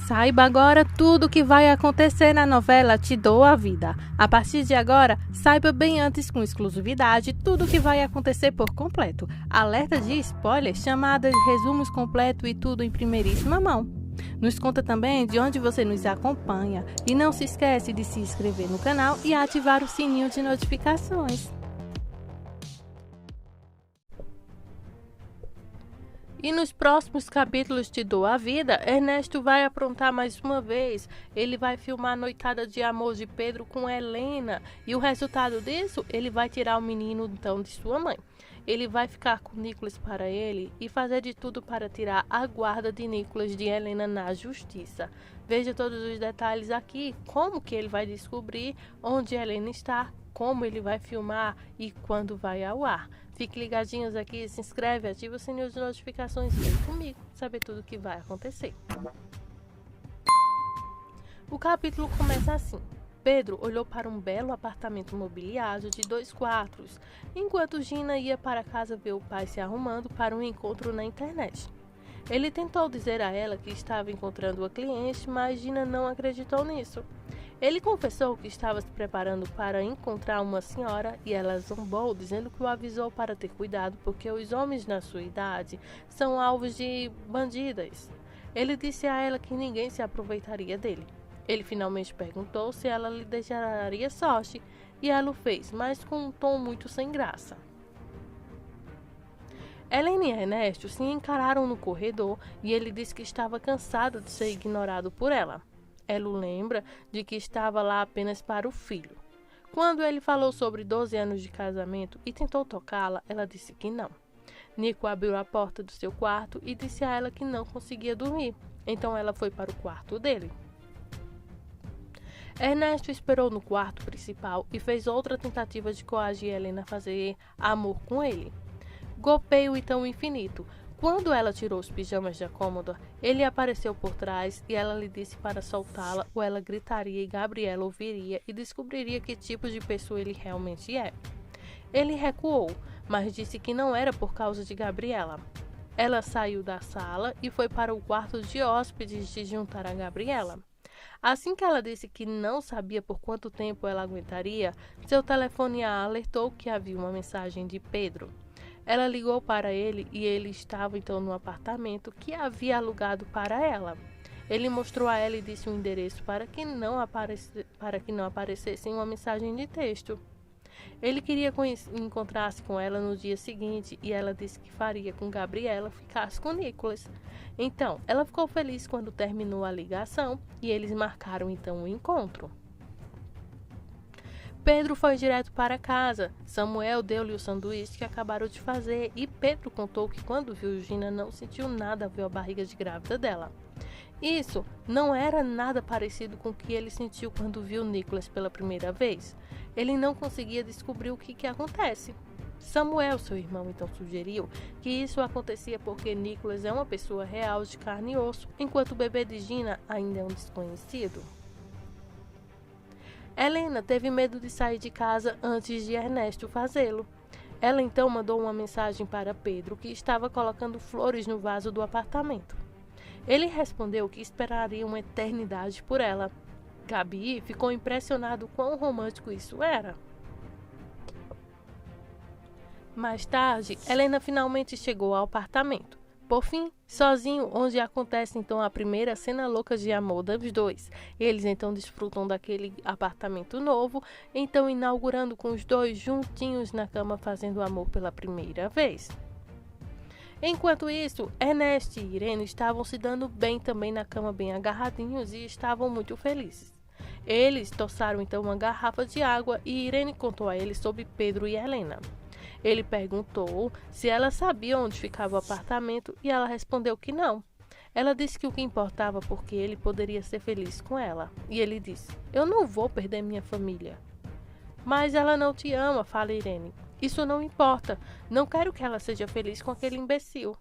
Saiba agora tudo o que vai acontecer na novela Te Dou a Vida. A partir de agora, saiba bem antes com exclusividade tudo o que vai acontecer por completo. Alerta de spoiler, chamadas, resumos completos e tudo em primeiríssima mão. Nos conta também de onde você nos acompanha e não se esquece de se inscrever no canal e ativar o sininho de notificações. E nos próximos capítulos Te Dou a Vida, Ernesto vai aprontar mais uma vez. Ele vai filmar a noitada de amor de Pedro com Helena. E o resultado disso, ele vai tirar o menino então de sua mãe. Ele vai ficar com Nicolas para ele e fazer de tudo para tirar a guarda de Nicolas de Helena na justiça. Veja todos os detalhes aqui, como que ele vai descobrir onde Helena está, como ele vai filmar e quando vai ao ar. Fique ligadinhos aqui, se inscreve, ativa o sininho de notificações e vem comigo saber tudo o que vai acontecer. O capítulo começa assim. Pedro olhou para um belo apartamento mobiliado de 2 quartos, enquanto Gina ia para casa ver o pai se arrumando para um encontro na internet. Ele tentou dizer a ela que estava encontrando uma cliente, mas Gina não acreditou nisso. Ele confessou que estava se preparando para encontrar uma senhora e ela zombou, dizendo que o avisou para ter cuidado porque os homens na sua idade são alvos de bandidas. Ele disse a ela que ninguém se aproveitaria dele. Ele finalmente perguntou se ela lhe desejaria sorte e ela o fez, mas com um tom muito sem graça. Helena e Ernesto se encararam no corredor e ele disse que estava cansado de ser ignorado por ela. Ela o lembra de que estava lá apenas para o filho. Quando ele falou sobre 12 anos de casamento e tentou tocá-la, ela disse que não. Nico abriu a porta do seu quarto e disse a ela que não conseguia dormir. Então ela foi para o quarto dele. Ernesto esperou no quarto principal e fez outra tentativa de coagir Helena a fazer amor com ele. Golpeio então infinito. Quando ela tirou os pijamas da cômoda, ele apareceu por trás e ela lhe disse para soltá-la ou ela gritaria e Gabriela ouviria e descobriria que tipo de pessoa ele realmente é. Ele recuou, mas disse que não era por causa de Gabriela. Ela saiu da sala e foi para o quarto de hóspedes de juntar a Gabriela. Assim que ela disse que não sabia por quanto tempo ela aguentaria, seu telefone a alertou que havia uma mensagem de Pedro. Ela ligou para ele e ele estava então no apartamento que havia alugado para ela. Ele mostrou a ela e disse o endereço para que não aparecesse uma mensagem de texto. Ele queria encontrar-se com ela no dia seguinte e ela disse que faria com Gabriela ficasse com Nicolas. Então, ela ficou feliz quando terminou a ligação e eles marcaram então o encontro. Pedro foi direto para casa. Samuel deu-lhe o sanduíche que acabaram de fazer e Pedro contou que quando viu Gina não sentiu nada ao ver a barriga de grávida dela. Isso não era nada parecido com o que ele sentiu quando viu Nicolas pela primeira vez. Ele não conseguia descobrir o que acontece. Samuel, seu irmão, então sugeriu que isso acontecia porque Nicolas é uma pessoa real de carne e osso, enquanto o bebê de Gina ainda é um desconhecido. Helena teve medo de sair de casa antes de Ernesto fazê-lo. Ela então mandou uma mensagem para Pedro, que estava colocando flores no vaso do apartamento. Ele respondeu que esperaria uma eternidade por ela. Gabi ficou impressionado quão romântico isso era. Mais tarde, Helena finalmente chegou ao apartamento. Por fim, sozinho, onde acontece então a primeira cena louca de amor dos dois. Eles então desfrutam daquele apartamento novo, então inaugurando com os dois juntinhos na cama fazendo amor pela primeira vez. Enquanto isso, Ernesto e Irene estavam se dando bem também na cama, bem agarradinhos e estavam muito felizes. Eles tostaram então uma garrafa de água e Irene contou a eles sobre Pedro e Helena. Ele perguntou se ela sabia onde ficava o apartamento e ela respondeu que não. Ela disse que o que importava porque ele poderia ser feliz com ela. E ele disse: "Eu não vou perder minha família." "Mas ela não te ama", fala Irene. "Isso não importa. Não quero que ela seja feliz com aquele imbecil."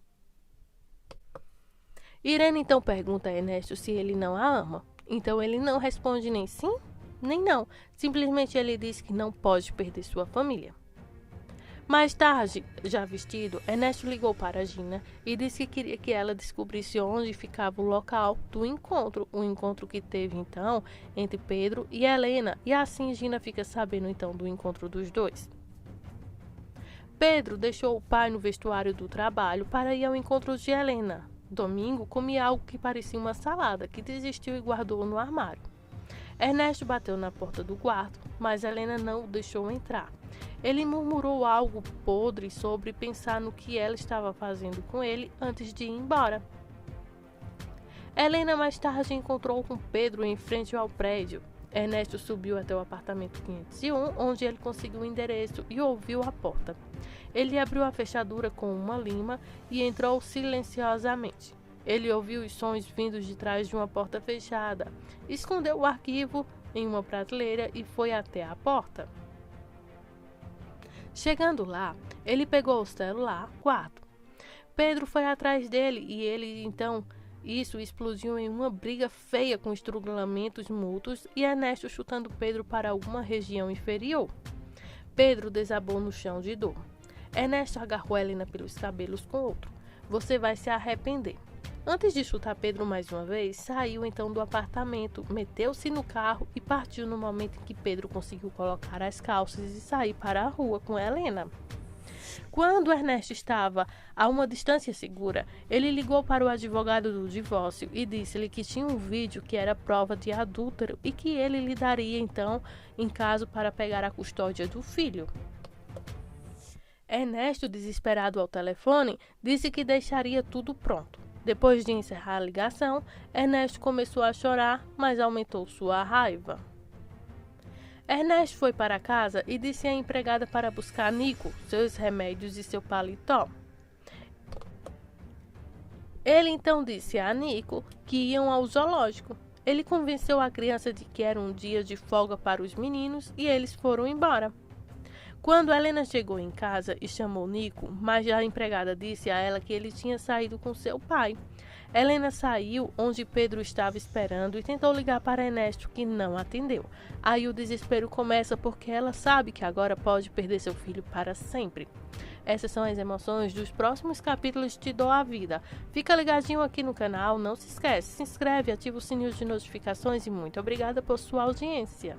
Irene então pergunta a Ernesto se ele não a ama. Então ele não responde nem sim, nem não. Simplesmente ele diz que não pode perder sua família. Mais tarde, já vestido, Ernesto ligou para Gina e disse que queria que ela descobrisse onde ficava o local do encontro, o encontro que teve então entre Pedro e Helena, e assim Gina fica sabendo então do encontro dos dois. Pedro deixou o pai no vestuário do trabalho para ir ao encontro de Helena. Domingo comia algo que parecia uma salada, que desistiu e guardou no armário. Ernesto bateu na porta do quarto, mas Helena não o deixou entrar. Ele murmurou algo podre sobre pensar no que ela estava fazendo com ele antes de ir embora. Helena mais tarde encontrou com Pedro em frente ao prédio. Ernesto subiu até o apartamento 501, onde ele conseguiu o endereço e ouviu a porta. Ele abriu a fechadura com uma lima e entrou silenciosamente. Ele ouviu os sons vindos de trás de uma porta fechada, escondeu o arquivo em uma prateleira e foi até a porta. Chegando lá, ele pegou o celular, quarto. Pedro foi atrás dele e isso explodiu em uma briga feia com estrangulamentos mútuos e Ernesto chutando Pedro para alguma região inferior. Pedro desabou no chão de dor. Ernesto agarrou Helena pelos cabelos com outro. Você vai se arrepender. Antes de chutar Pedro mais uma vez, saiu então do apartamento, meteu-se no carro e partiu no momento em que Pedro conseguiu colocar as calças e sair para a rua com Helena. Quando Ernesto estava a uma distância segura, ele ligou para o advogado do divórcio e disse-lhe que tinha um vídeo que era prova de adúltero e que ele lhe daria então em caso para pegar a custódia do filho. Ernesto, desesperado ao telefone, disse que deixaria tudo pronto. Depois de encerrar a ligação, Ernesto começou a chorar, mas aumentou sua raiva. Ernesto foi para casa e disse à empregada para buscar Nico, seus remédios e seu paletó. Ele então disse a Nico que iam ao zoológico. Ele convenceu a criança de que era um dia de folga para os meninos e eles foram embora. Quando Helena chegou em casa e chamou Nico, mas a empregada disse a ela que ele tinha saído com seu pai. Helena saiu onde Pedro estava esperando e tentou ligar para Ernesto, que não atendeu. Aí o desespero começa porque ela sabe que agora pode perder seu filho para sempre. Essas são as emoções dos próximos capítulos de Te Dou a Vida. Fica ligadinho aqui no canal, não se esquece, se inscreve, ativa o sininho de notificações e muito obrigada por sua audiência.